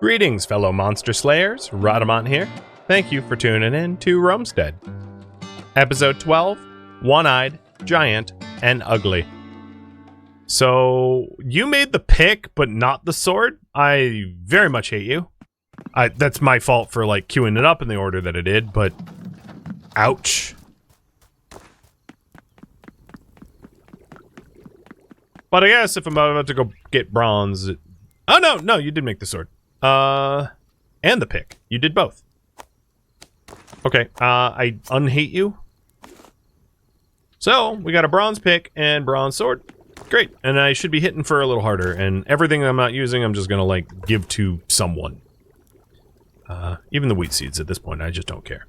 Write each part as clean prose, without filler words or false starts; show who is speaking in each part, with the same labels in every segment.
Speaker 1: Greetings, fellow monster slayers. Rhadamant here. Thank you for tuning in to Romestead. Episode 12, One-Eyed, Giant, and Ugly. So, you made the pick, but not the sword? I very much hate you. That's my fault for, like, queuing it up in the order that it did, but... ouch. But I guess if I'm about to go get bronze... Oh, no, you did make the sword. And the pick. You did both. Okay, I unhate you. So, we got a bronze pick and bronze sword. Great, and I should be hitting for a little harder, and everything I'm not using, I'm just gonna, like, give to someone. Even the wheat seeds at this point, I just don't care.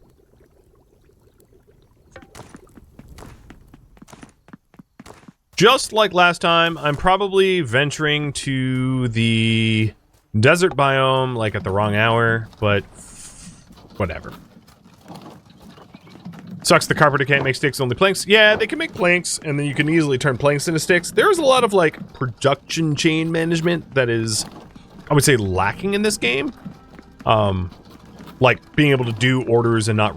Speaker 1: Just like last time, I'm probably venturing to the desert biome, like, at the wrong hour, but whatever. Sucks the carpenter can't make sticks, only planks. Yeah, they can make planks, and then you can easily turn planks into sticks. There's a lot of, like, production chain management that is, I would say, lacking in this game. Like, being able to do orders and not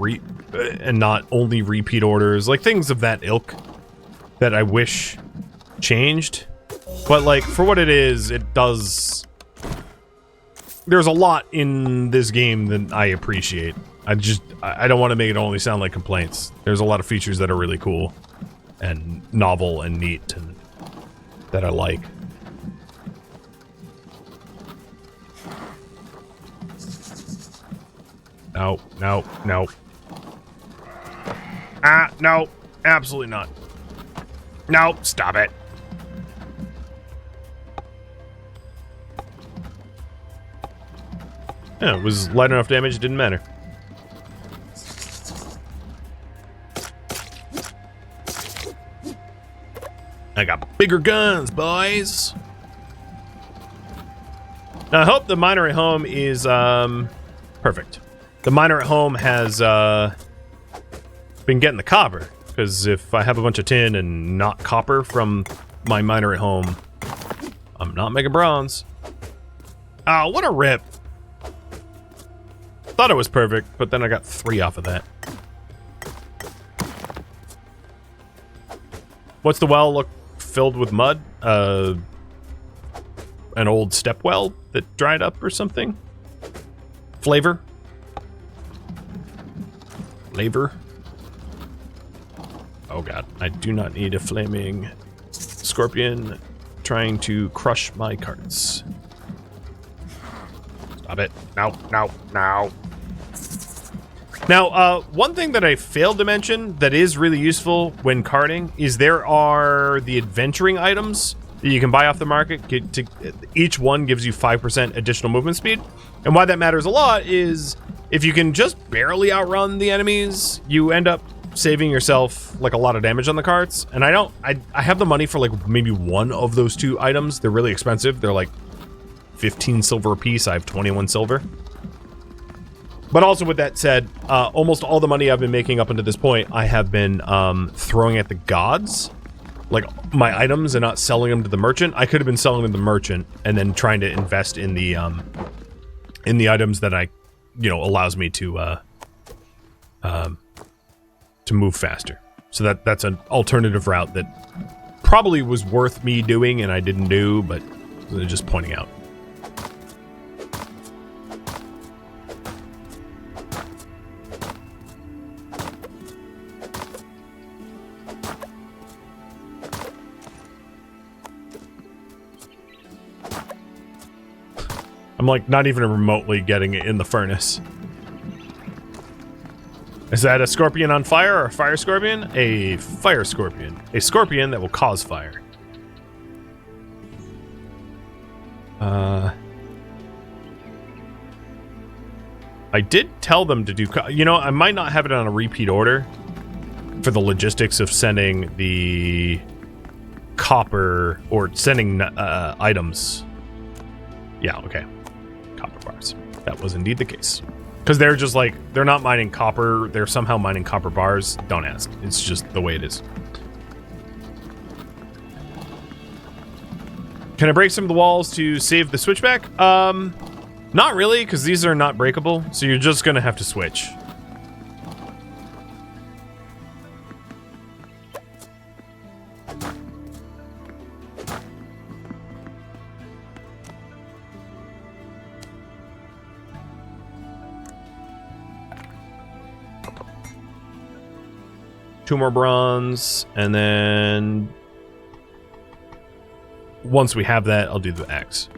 Speaker 1: only repeat orders. Like, things of that ilk that I wish changed. But, like, for what it is, it does... There's a lot in this game that I appreciate. I don't want to make it only sound like complaints. There's a lot of features that are really cool and novel and neat and that I like. No. No, absolutely not. No, stop it. Yeah, it was light enough damage, it didn't matter. I got bigger guns, boys! Now, I hope the miner at home is, perfect. The miner at home has, been getting the copper. Because if I have a bunch of tin and not copper from my miner at home, I'm not making bronze. Oh, what a rip. Thought it was perfect, but then I got 3 off of that. What's the well look filled with mud? An old step well that dried up or something? Flavor? Oh god, I do not need a flaming scorpion trying to crush my carts. Stop it. No. Now, one thing that I failed to mention that is really useful when carting is there are the adventuring items that you can buy off the market. Each one gives you 5% additional movement speed. And why that matters a lot is if you can just barely outrun the enemies, you end up saving yourself like a lot of damage on the carts. And I have the money for like maybe one of those 2 items. They're really expensive. They're like 15 silver a piece. I have 21 silver. But also with that said, almost all the money I've been making up until this point, I have been throwing at the gods, like my items, and not selling them to the merchant. I could have been selling them to the merchant and then trying to invest in the items that allows me to move faster. So that's an alternative route that probably was worth me doing and I didn't do, but just pointing out. I'm like not even remotely getting it in the furnace. Is that a scorpion on fire or a fire scorpion? A fire scorpion. A scorpion that will cause fire. I did tell them to do... I might not have it on a repeat order for the logistics of sending the copper or sending items. Yeah, okay. Copper bars. That was indeed the case. Because they're just like, they're not mining copper, they're somehow mining copper bars. Don't ask. It's just the way it is. Can I break some of the walls to save the switchback? Not really, because these are not breakable, so you're just gonna have to switch. Two more bronze, and then once we have that, I'll do the axe.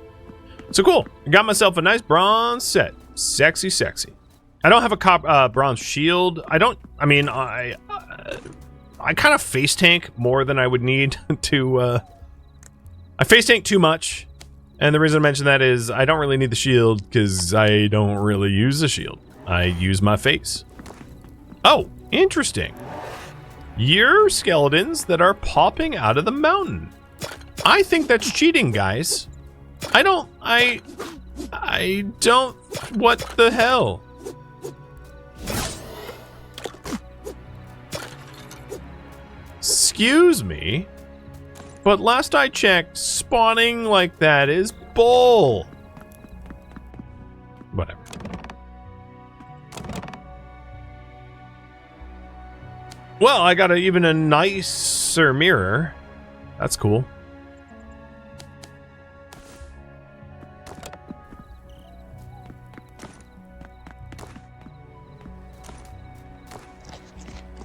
Speaker 1: So cool. I got myself a nice bronze set. Sexy, sexy. I don't have a bronze shield. I kind of face tank more than I would need to. I face tank too much, and the reason I mention that is I don't really need the shield because I don't really use the shield. I use my face. Oh, interesting. You're skeletons that are popping out of the mountain. I think that's cheating, guys. I don't, what the hell? Excuse me, but last I checked, spawning like that is bull. Whatever. Well, I got even a nicer mirror. That's cool.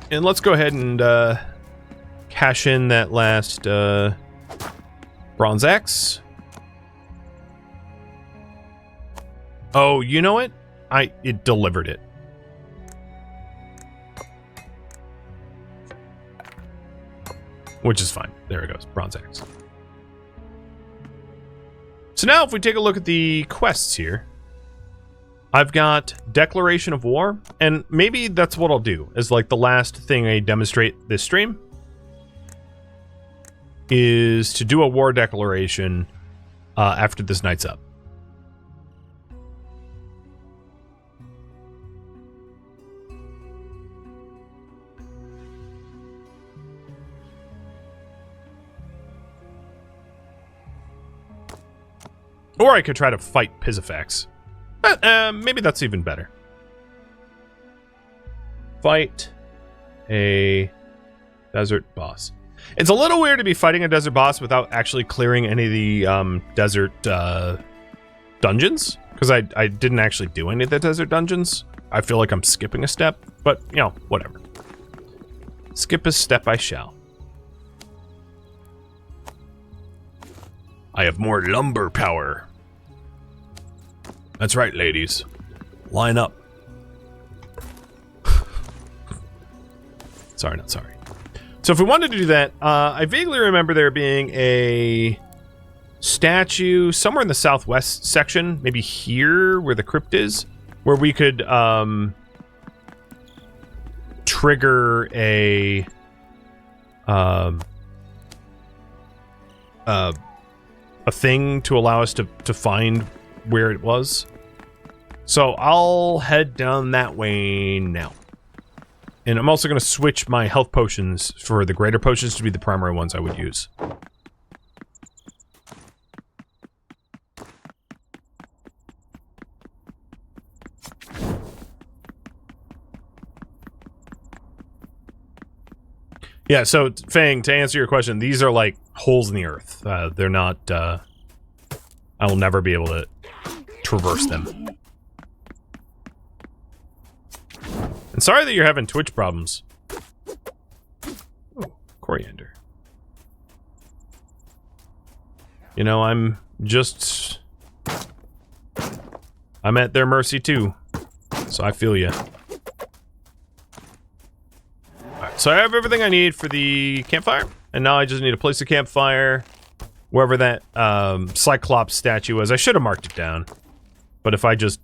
Speaker 1: And let's go ahead and cash in that last bronze axe. Oh, you know what? It delivered it. Which is fine. There it goes. Bronze axe. So now if we take a look at the quests here, I've got Declaration of War, and maybe that's what I'll do as like the last thing I demonstrate this stream is to do a war declaration after this night's up. Or I could try to fight Pisifax. But maybe that's even better. Fight a desert boss. It's a little weird to be fighting a desert boss without actually clearing any of the desert dungeons. Because I didn't actually do any of the desert dungeons. I feel like I'm skipping a step. But, you know, whatever. Skip a step I shall. I have more lumber power. That's right, ladies. Line up. Sorry, not sorry. So if we wanted to do that, I vaguely remember there being a statue somewhere in the southwest section, maybe here where the crypt is, where we could trigger a thing to allow us to find where it was. So I'll head down that way now. And I'm also going to switch my health potions for the greater potions to be the primary ones I would use. Yeah, so Fang, to answer your question, these are like holes in the earth. They're not, I will never be able to traverse them. And sorry that you're having Twitch problems. Oh, coriander. You know, I'm at their mercy too. So I feel ya. Alright, so I have everything I need for the campfire. And now I just need to place a campfire wherever that Cyclops statue was. I should have marked it down. But if I just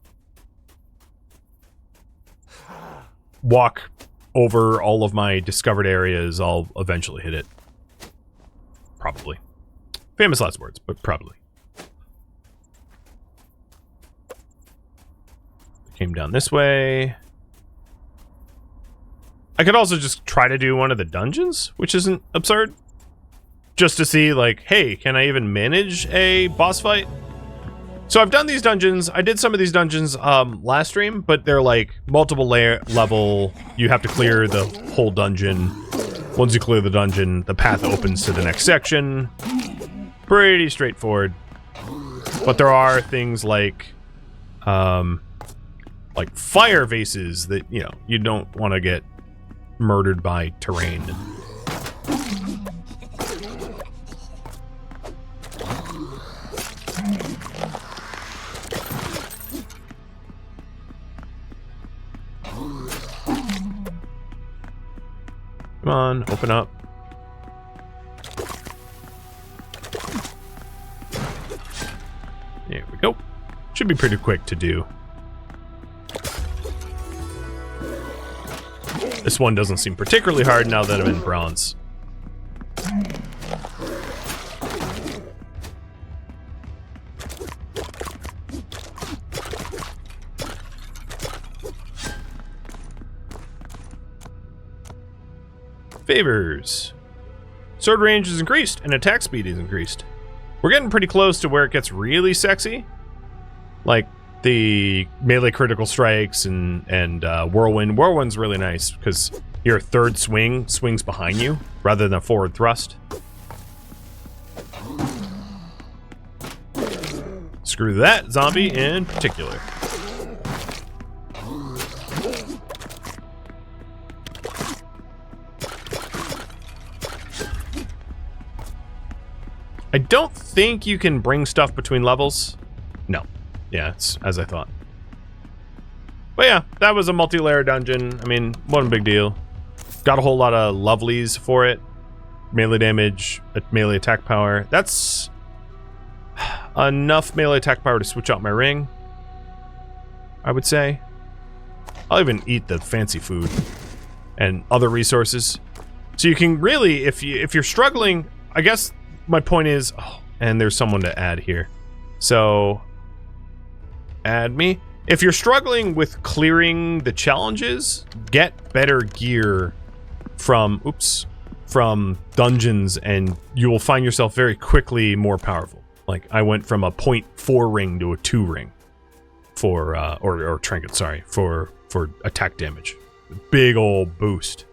Speaker 1: walk over all of my discovered areas, I'll eventually hit it. Probably. Famous last words, but probably. Came down this way. I could also just try to do one of the dungeons, which isn't absurd. Just to see, like, hey, can I even manage a boss fight? So I've done these dungeons. I did some of these dungeons last stream, but they're like multiple level. You have to clear the whole dungeon. Once you clear the dungeon, the path opens to the next section. Pretty straightforward. But there are things like fire vases that, you know, you don't want to get murdered by terrain. Come on, open up. There we go. Should be pretty quick to do. This one doesn't seem particularly hard now that I'm in bronze. Favors. Sword range is increased and attack speed is increased. We're getting pretty close to where it gets really sexy. Like the melee critical strikes and whirlwind. Whirlwind's really nice because your third swing swings behind you rather than a forward thrust. Screw that zombie in particular. I don't think you can bring stuff between levels. No. Yeah, it's as I thought. But yeah, that was a multi-layer dungeon. I mean, wasn't a big deal. Got a whole lot of lovelies for it. Melee damage, melee attack power. That's enough melee attack power to switch out my ring, I would say. I'll even eat the fancy food and other resources. So you can really, if you're struggling, I guess my point is, oh, and there's someone to add here. So, add me. If you're struggling with clearing the challenges, get better gear from dungeons, and you will find yourself very quickly more powerful. Like, I went from a 0.4 ring to a 2 ring for, or trinket, sorry, for attack damage. Big old boost.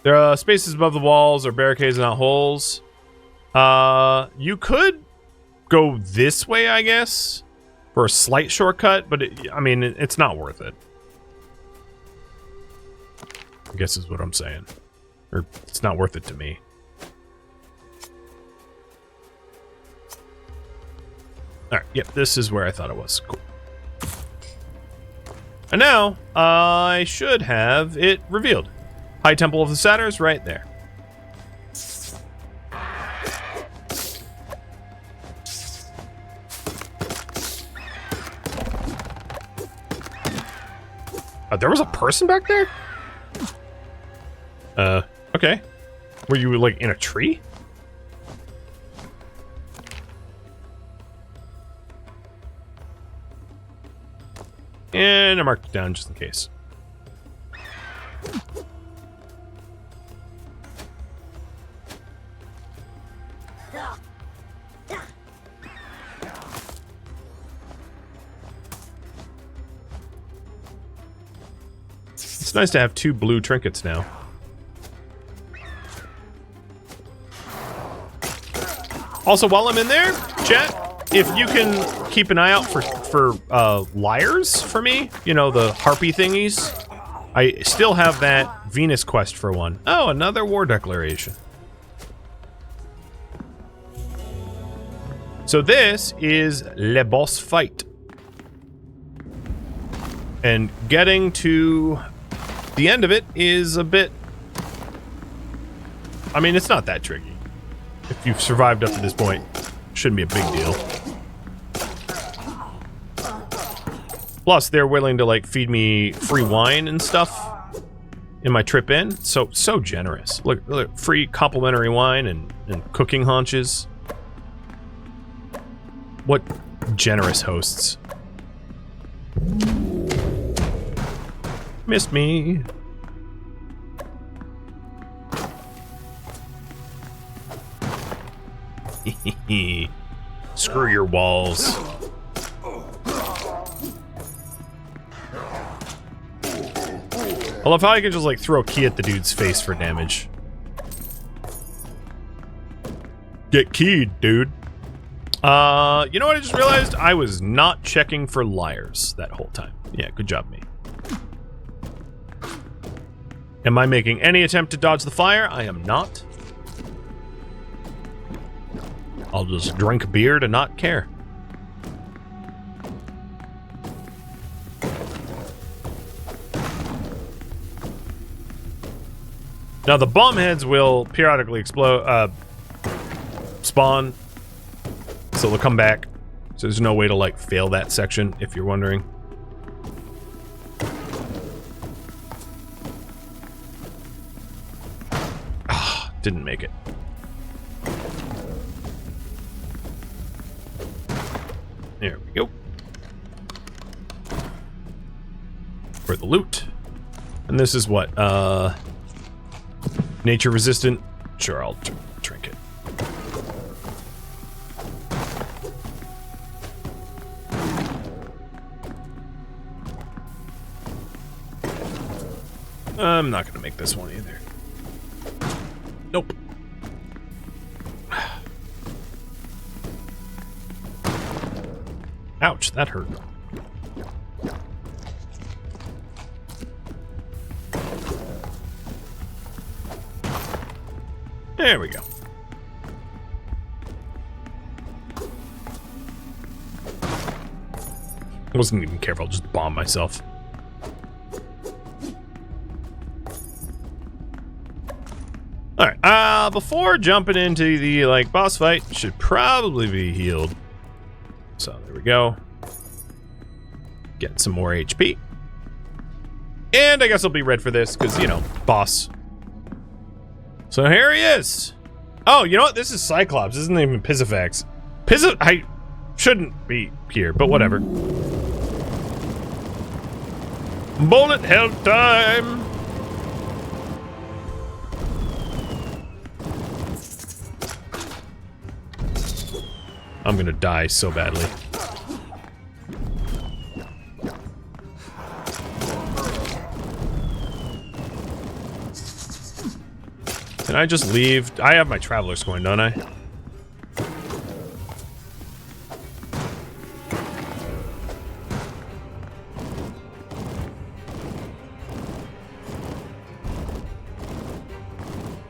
Speaker 1: There are spaces above the walls or barricades, not holes. You could go this way, I guess, for a slight shortcut, but I mean, it's not worth it. I guess is what I'm saying. Or it's not worth it to me. Alright, yep, this is where I thought it was. Cool. And now, I should have it revealed. High Temple of the Satyrs, right there. There was a person back there? Okay. Were you, like, in a tree? And I marked it down just in case. It's nice to have 2 blue trinkets now. Also, while I'm in there, chat, if you can keep an eye out for liars for me, you know, the harpy thingies. I still have that Venus quest for one. Oh, another war declaration. So this is Le Boss Fight. And getting to the end of it is a bit... I mean, it's not that tricky. If you've survived up to this point, shouldn't be a big deal. Plus, they're willing to, like, feed me free wine and stuff in my trip in. So generous. Look, free complimentary wine and cooking haunches. What generous hosts. Missed me. Screw your walls. I love how I can just like throw a key at the dude's face for damage. Get keyed, dude. You know what I just realized? I was not checking for liars that whole time. Yeah, good job, me. Am I making any attempt to dodge the fire? I am not. I'll just drink beer to not care. Now the bomb heads will periodically explode, spawn, so they'll come back. So there's no way to like fail that section, if you're wondering. Ah, didn't make it. There we go. For the loot. And this is what, nature resistant? Sure, I'll drink it. I'm not gonna make this one either. Nope. Ouch, that hurt. There we go. I wasn't even careful, I'll just bomb myself. Alright, before jumping into the, like, boss fight, should probably be healed. So, there we go. Get some more HP. And I guess I'll be red for this, because, you know, boss. So here he is. Oh, you know what? This is Cyclops. This isn't even Pisifax. I shouldn't be here, but whatever. Bullet hell time. I'm gonna die so badly. Can I just leave? I have my Traveler's Coin, don't I?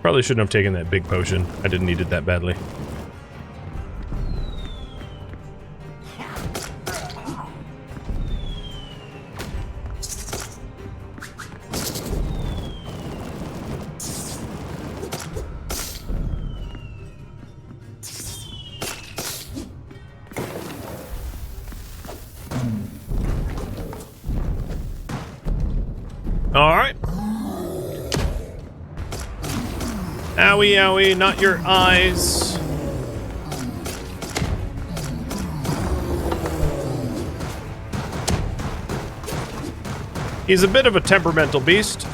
Speaker 1: Probably shouldn't have taken that big potion. I didn't need it that badly. Alright. Owie, owie, not your eyes. He's a bit of a temperamental beast.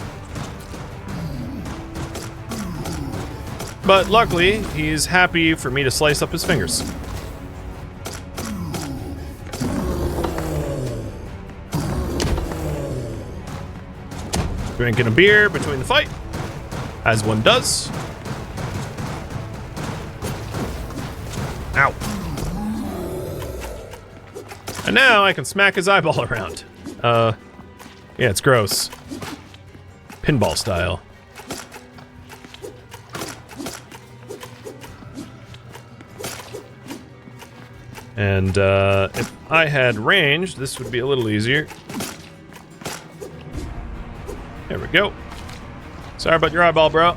Speaker 1: But luckily, he's happy for me to slice up his fingers. Drinking a beer between the fight, as one does. Ow. And now I can smack his eyeball around. Yeah, it's gross. Pinball style. And if I had range, this would be a little easier. There we go. Sorry about your eyeball, bro.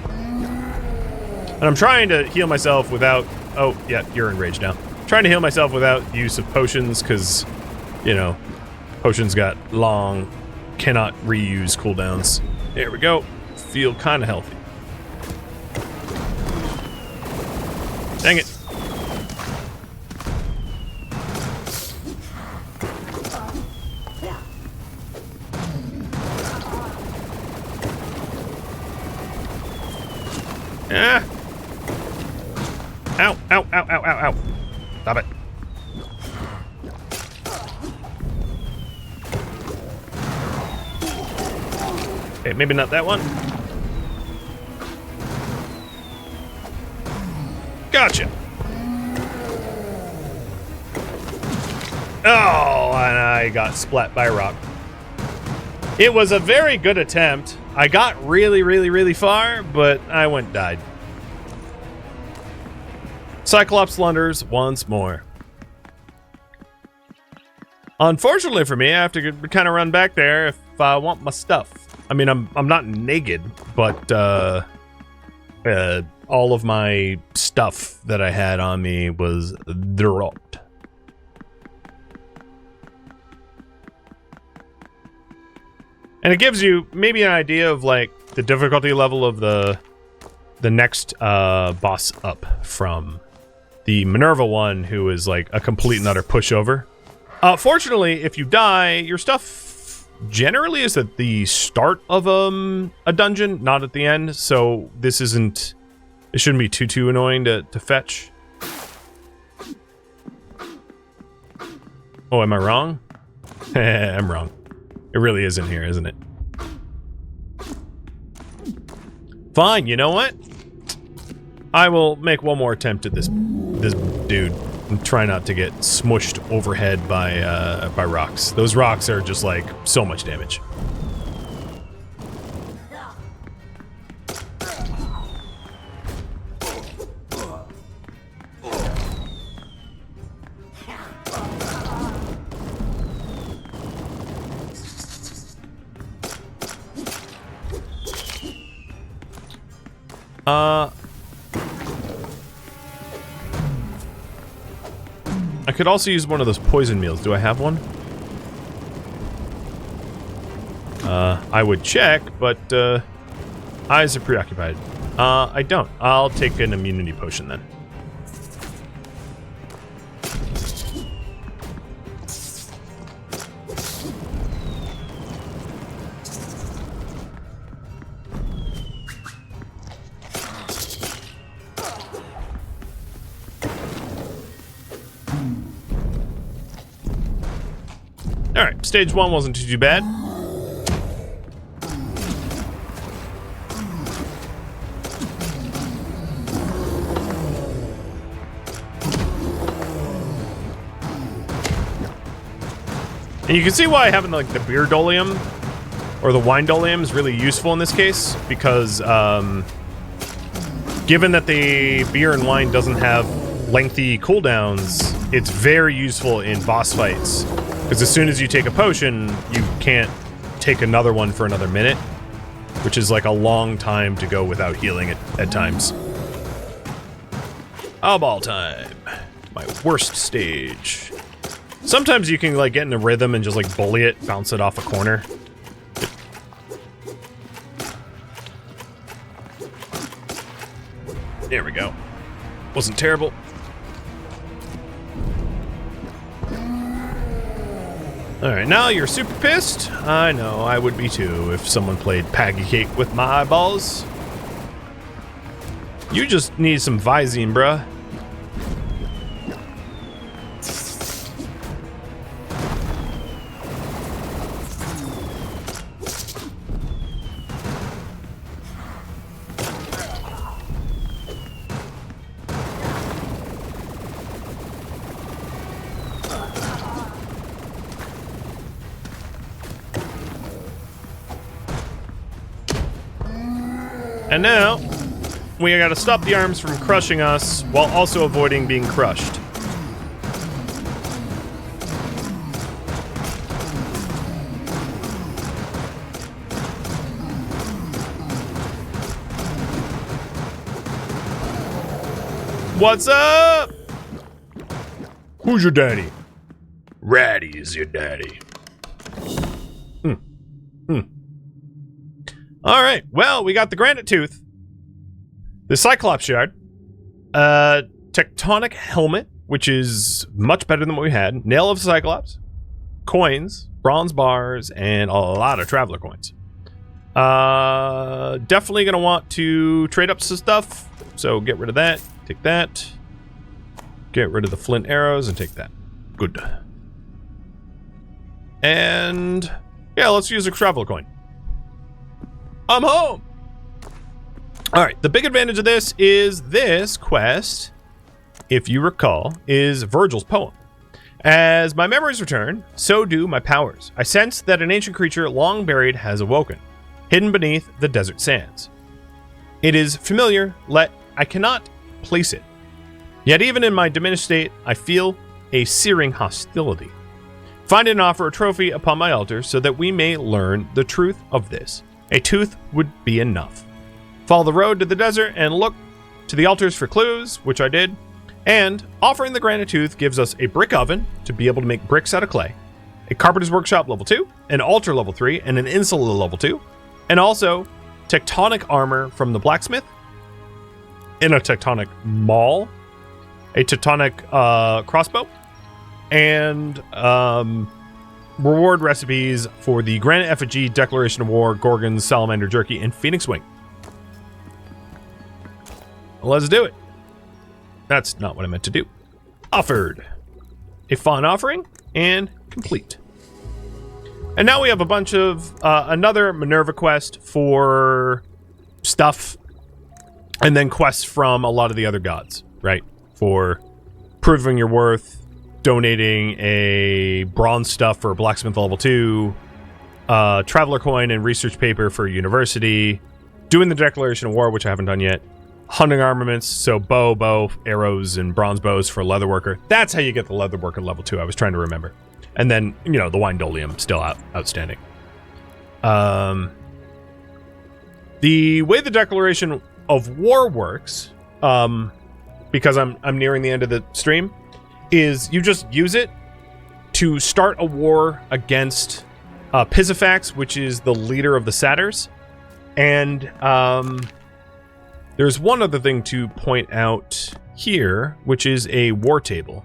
Speaker 1: And I'm trying to heal myself without... Oh, yeah, you're enraged now. Trying to heal myself without use of potions, because, you know, potions got long, cannot reuse cooldowns. There we go. Feel kind of healthy. Dang it. Ah. Ow, ow, ow, ow, ow, ow. Stop it. Okay, maybe not that one. Gotcha. Oh, and I got splat by a rock. It was a very good attempt. I got really, really, really far, but I died. Cyclops blunders once more. Unfortunately for me, I have to kind of run back there if I want my stuff. I mean, I'm not naked, but all of my stuff that I had on me was dropped. And it gives you maybe an idea of like the difficulty level of the next boss up from the Minerva one, who is like a complete and utter pushover. Fortunately, if you die, your stuff generally is at the start of a dungeon, not at the end. So this isn't. It shouldn't be too annoying to fetch. Oh, am I wrong? I'm wrong. It really is in here, isn't it? Fine, you know what? I will make one more attempt at this dude and try not to get smushed overhead by rocks. Those rocks are just like so much damage. I could also use one of those poison meals. Do I have one? I would check, but eyes are preoccupied. I don't. I'll take an immunity potion then. Alright, stage 1 wasn't too bad. And you can see why having like the beer dolium or the wine dolium is really useful in this case, because given that the beer and wine doesn't have lengthy cooldowns, it's very useful in boss fights. Because as soon as you take a potion, you can't take another one for another minute, which is like a long time to go without healing at times. Eyeball time. My worst stage. Sometimes you can like get in a rhythm and just like bully it, bounce it off a corner. There we go. Wasn't terrible. Alright, now you're super pissed? I know, I would be too if someone played Paggy Cake with my eyeballs. You just need some Visine, bruh. And now, we gotta stop the arms from crushing us while also avoiding being crushed. What's up? Who's your daddy? Ratty is your daddy. Alright, well, we got the Granite Tooth, the Cyclops Shard, Tectonic Helmet, which is much better than what we had, Nail of Cyclops, coins, bronze bars, and a lot of Traveler coins. Definitely going to want to trade up some stuff, so get rid of that, take that. Get rid of the flint arrows and take that. Good. And yeah, let's use a traveler coin. I'm home. All right, the big advantage of this is this quest, if you recall, is Virgil's poem. As my memories return, so do my powers. I sense that an ancient creature long buried has awoken, hidden beneath the desert sands. It is familiar, yet I cannot place it. Yet even in my diminished state, I feel a searing hostility. Find and offer a trophy upon my altar so that we may learn the truth of this. A tooth would be enough. Follow the road to the desert and look to the altars for clues, which I did. And offering the granite tooth gives us a brick oven to be able to make bricks out of clay, a carpenter's workshop level 2, an altar level 3, and an insula level 2, and also tectonic armor from the blacksmith, in a tectonic maul, a tectonic crossbow, and reward recipes for the granite effigy, declaration of war, gorgons, salamander jerky, and phoenix wing. Let's do it. That's not what I meant to do. Offered. A fun offering and complete. And now we have a bunch of another Minerva quest for stuff, and then quests from a lot of the other gods, right? For proving your worth, donating a bronze stuff for blacksmith level 2, traveler coin and research paper for university, doing the declaration of war, which I haven't done yet, hunting armaments, so bow, arrows, and bronze bows for leatherworker. That's how you get the leatherworker level 2. I was trying to remember. And then, you know, the Windolium still outstanding. The way the declaration of war works, because I'm nearing the end of the stream, is you just use it to start a war against Pisifax, which is the leader of the satyrs. And there's one other thing to point out here, which is a war table.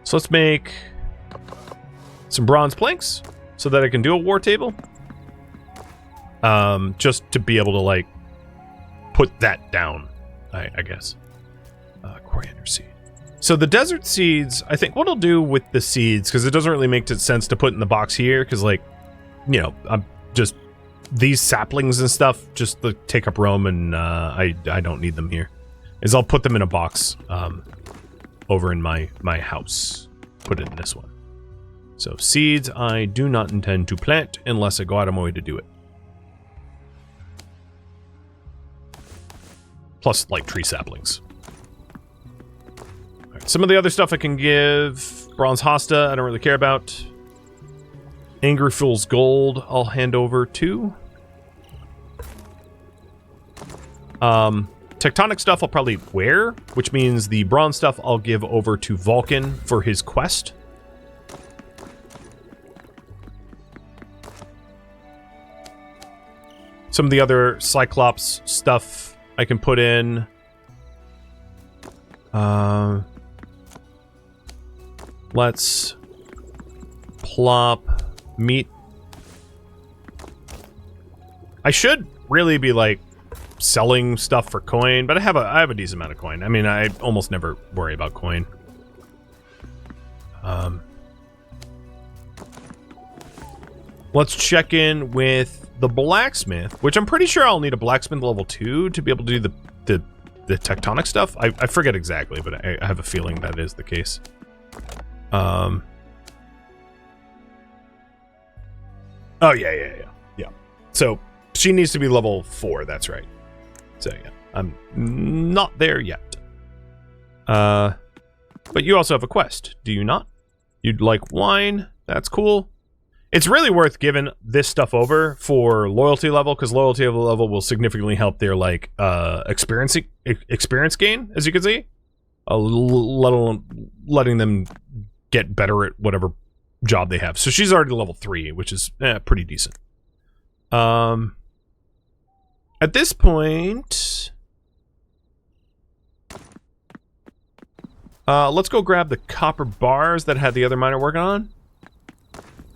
Speaker 1: So let's make some bronze planks so that I can do a war table. Just to be able to, like, put that down, I guess. Coriander seed. So the desert seeds, I think what I'll do with the seeds, because it doesn't really make sense to put in the box here, because, like, you know, I'm just... these saplings and stuff just take up room, and I don't need them here. Is I'll put them in a box over in my house. Put it in this one. So seeds I do not intend to plant unless I go out of my way to do it. Plus, like, tree saplings. All right, some of the other stuff I can give. Bronze Hosta, I don't really care about. Angry Fool's Gold, I'll hand over to. Tectonic stuff I'll probably wear, which means the bronze stuff I'll give over to Vulcan for his quest. Some of the other Cyclops stuff I can put in. Let's plop meat. I should really be, like, selling stuff for coin, but I have a decent amount of coin. I mean, I almost never worry about coin. Let's check in with the blacksmith, which I'm pretty sure I'll need a blacksmith level 2 to be able to do the tectonic stuff. I forget exactly, but I have a feeling that is the case. Oh, yeah. So she needs to be level 4, that's right. So yeah, I'm not there yet. But you also have a quest, do you not? You'd like wine, that's cool. It's really worth giving this stuff over for loyalty level, because loyalty level will significantly help their, like, experience gain, as you can see. Letting them get better at whatever job they have. So she's already level 3, which is pretty decent. At this point, let's go grab the copper bars that had the other miner working on.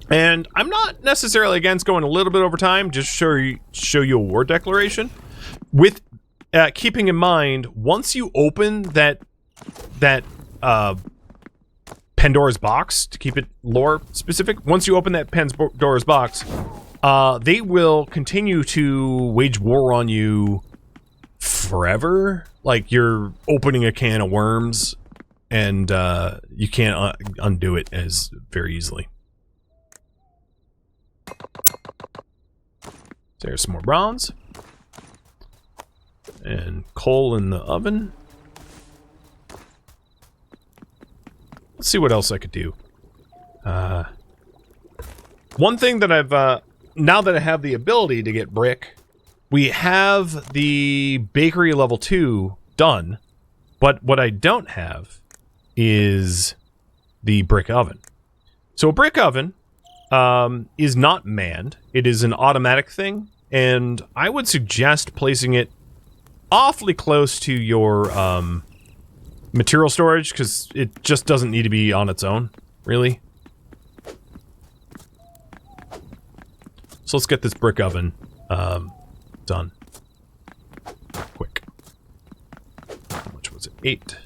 Speaker 1: And I'm not necessarily against going a little bit over time, just show you a war declaration. With keeping in mind, once you open that that Pandora's box, to keep it lore specific. Once you open that Pandora's box, they will continue to wage war on you forever. Like, you're opening a can of worms, and you can't undo it as very easily. There's some more bronze. And coal in the oven. Let's see what else I could do. One thing that I've, now that I have the ability to get brick, we have the bakery level 2 done, but what I don't have is the brick oven. So a brick oven is not manned. It is an automatic thing, and I would suggest placing it awfully close to your material storage, because it just doesn't need to be on its own, really. So let's get this brick oven done. Quick. How much was it? 8.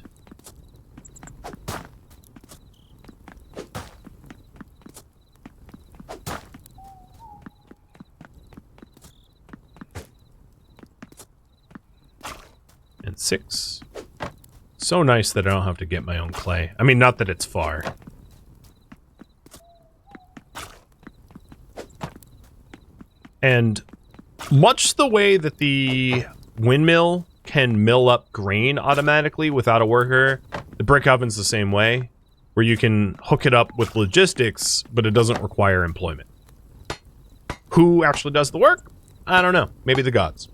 Speaker 1: And 6. So nice that I don't have to get my own clay. I mean, not that it's far. And much the way that the windmill can mill up grain automatically without a worker, the brick oven's the same way, where you can hook it up with logistics, but it doesn't require employment. Who actually does the work? I don't know. Maybe the gods.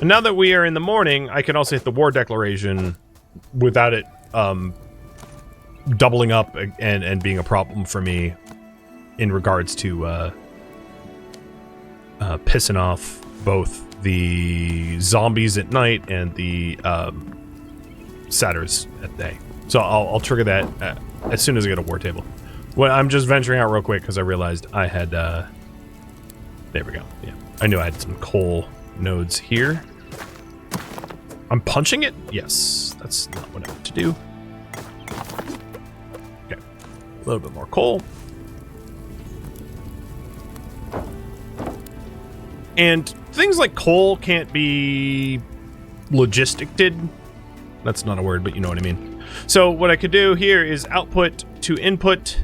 Speaker 1: And now that we are in the morning, I can also hit the war declaration without it doubling up and being a problem for me in regards to pissing off both the zombies at night and the satyrs at day. So I'll trigger that as soon as I get a war table. Well, I'm just venturing out real quick because I realized I had... there we go. Yeah, I knew I had some coal nodes here. I'm punching it? Yes, that's not what I want to do. Okay, a little bit more coal. And things like coal can't be logisticed. That's not a word, but you know what I mean. So what I could do here is output to input,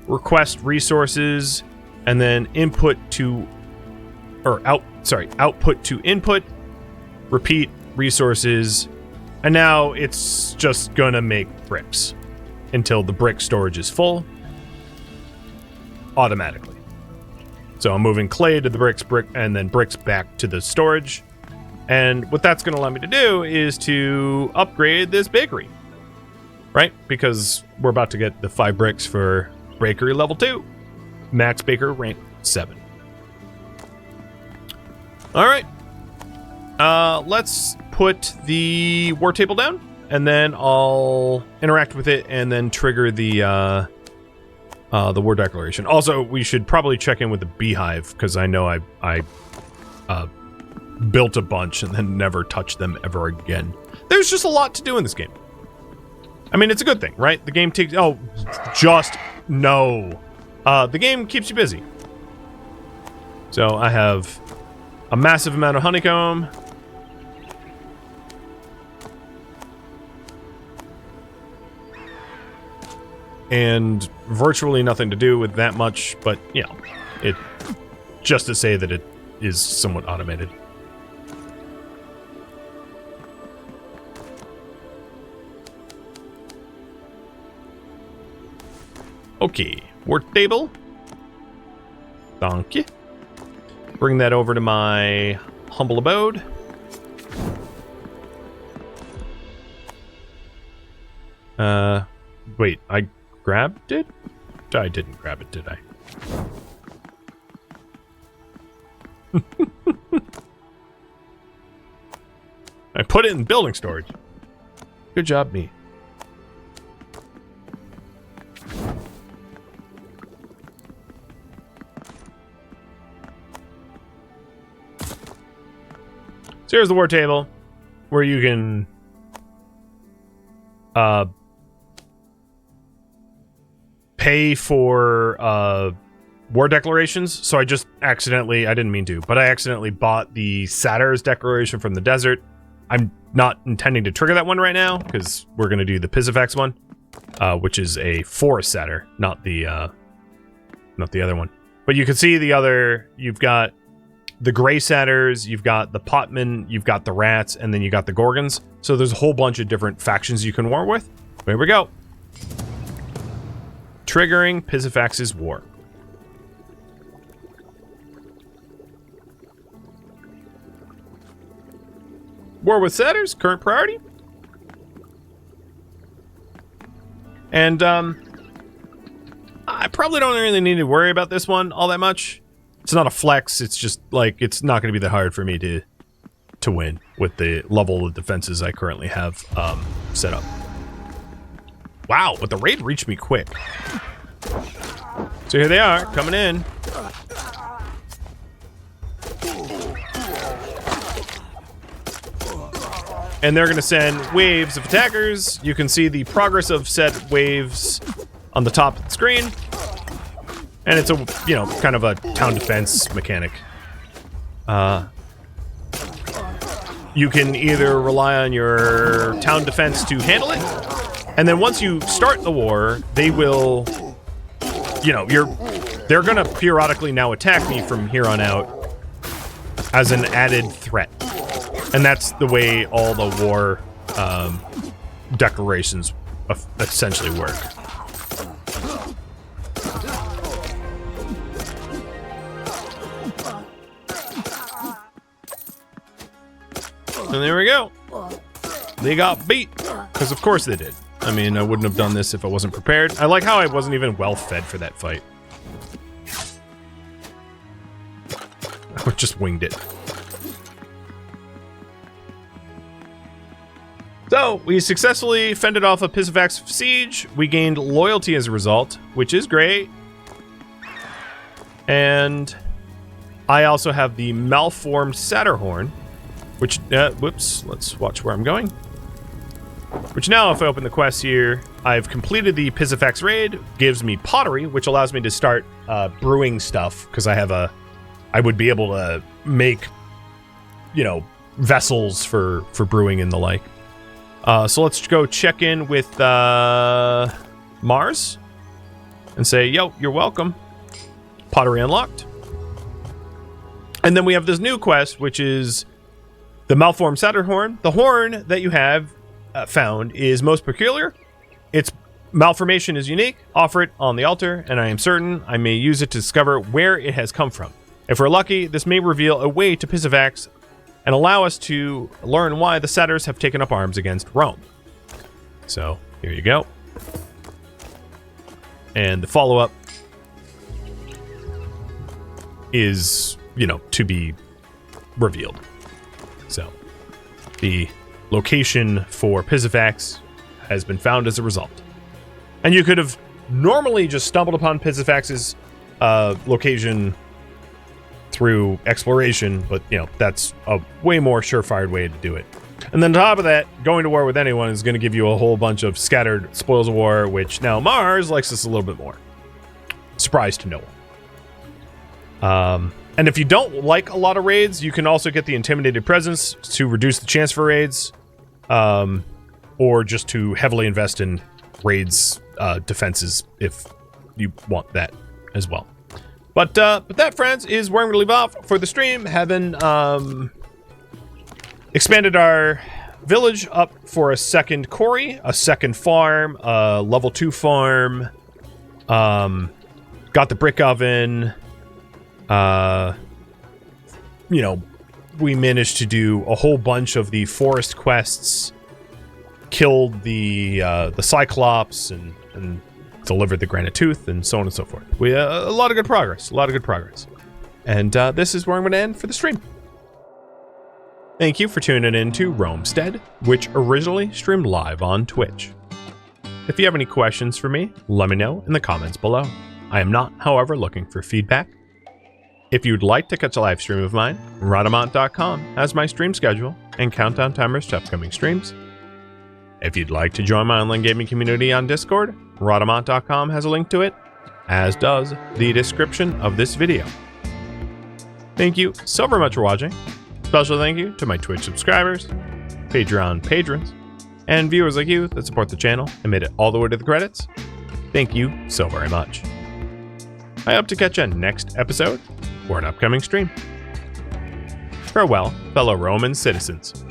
Speaker 1: request resources, and then input to, output to input, repeat resources, and now it's just gonna make bricks until the brick storage is full automatically. So I'm moving clay to the brick, and then bricks back to the storage. And what that's gonna allow me to do is to upgrade this bakery, right? Because we're about to get the 5 bricks for bakery level 2, max baker rank 7. All right. Let's put the war table down, and then I'll interact with it, and then trigger the war declaration. Also, we should probably check in with the beehive, because I know I built a bunch and then never touched them ever again. There's just a lot to do in this game. I mean, it's a good thing, right? The game takes... Oh, just... No. The game keeps you busy. So I have a massive amount of honeycomb. And virtually nothing to do with that much, but, you know, it... Just to say that it is somewhat automated. Okay, work table. Thank you. Bring that over to my humble abode. Wait, I grabbed it? I didn't grab it, did I? I put it in building storage. Good job, me. So here's the war table, where you can pay for war declarations. So I just accidentally, I didn't mean to, but I accidentally bought the Satyr's declaration from the desert. I'm not intending to trigger that one right now, because we're going to do the Pisifax one, which is a forest satyr, not the other one. But you can see the other, you've got the gray satyrs, you've got the potmen, you've got the rats, and then you got the gorgons. So there's a whole bunch of different factions you can war with. Here we go. Triggering Pisifax's war. War with satyrs, current priority. And I probably don't really need to worry about this one all that much. It's not a flex, it's just like, it's not going to be that hard for me to win with the level of defenses I currently have set up. Wow, but the raid reached me quick. So here they are, coming in. And they're going to send waves of attackers. You can see the progress of said waves on the top of the screen. And it's a, you know, kind of a town defense mechanic. You can either rely on your town defense to handle it, and then once you start the war, they will, you know, they're going to periodically now attack me from here on out as an added threat. And that's the way all the war declarations essentially work. And there we go. They got beat. Because of course they did. I mean, I wouldn't have done this if I wasn't prepared. I like how I wasn't even well fed for that fight. I just winged it. So, we successfully fended off a Pisifax siege. We gained loyalty as a result, which is great. And I also have the malformed Satyrhorn, which, whoops, let's watch where I'm going. Which now, if I open the quest here, I've completed the Pisifax raid, gives me pottery, which allows me to start brewing stuff, because I would be able to make, you know, vessels for brewing and the like. So let's go check in with Mars and say, yo, you're welcome. Pottery unlocked. And then we have this new quest, which is the malformed Satyrhorn. The horn that you have found is most peculiar. Its malformation is unique. Offer it on the altar, and I am certain I may use it to discover where it has come from. If we're lucky, this may reveal a way to Pisifax and allow us to learn why the satyrs have taken up arms against Rome. So, here you go. And the follow-up is, you know, to be revealed. So, the location for Pisifax has been found as a result. And you could have normally just stumbled upon Pisifax's location through exploration, but, you know, that's a way more surefire way to do it. And then on top of that, going to war with anyone is going to give you a whole bunch of scattered spoils of war, which now Mars likes this a little bit more. Surprise to no one. And if you don't like a lot of raids, you can also get the Intimidated Presence to reduce the chance for raids, or just to heavily invest in raids defenses if you want that as well. But that, friends, is where I'm going to leave off for the stream. Having expanded our village up for a second quarry, a second farm, a level 2 farm, got the brick oven, you know, we managed to do a whole bunch of the forest quests, killed the Cyclops, and delivered the Granite Tooth, and so on and so forth. We a lot of good progress, And this is where I'm going to end for the stream. Thank you for tuning in to Romestead, which originally streamed live on Twitch. If you have any questions for me, let me know in the comments below. I am not, however, looking for feedback. If you'd like to catch a live stream of mine, Rhadamant.com has my stream schedule and countdown timers to upcoming streams. If you'd like to join my online gaming community on Discord, Rhadamant.com has a link to it, as does the description of this video. Thank you so very much for watching. Special thank you to my Twitch subscribers, Patreon patrons, and viewers like you that support the channel and made it all the way to the credits. Thank you so very much. I hope to catch you next episode or an upcoming stream. Farewell, fellow Roman citizens.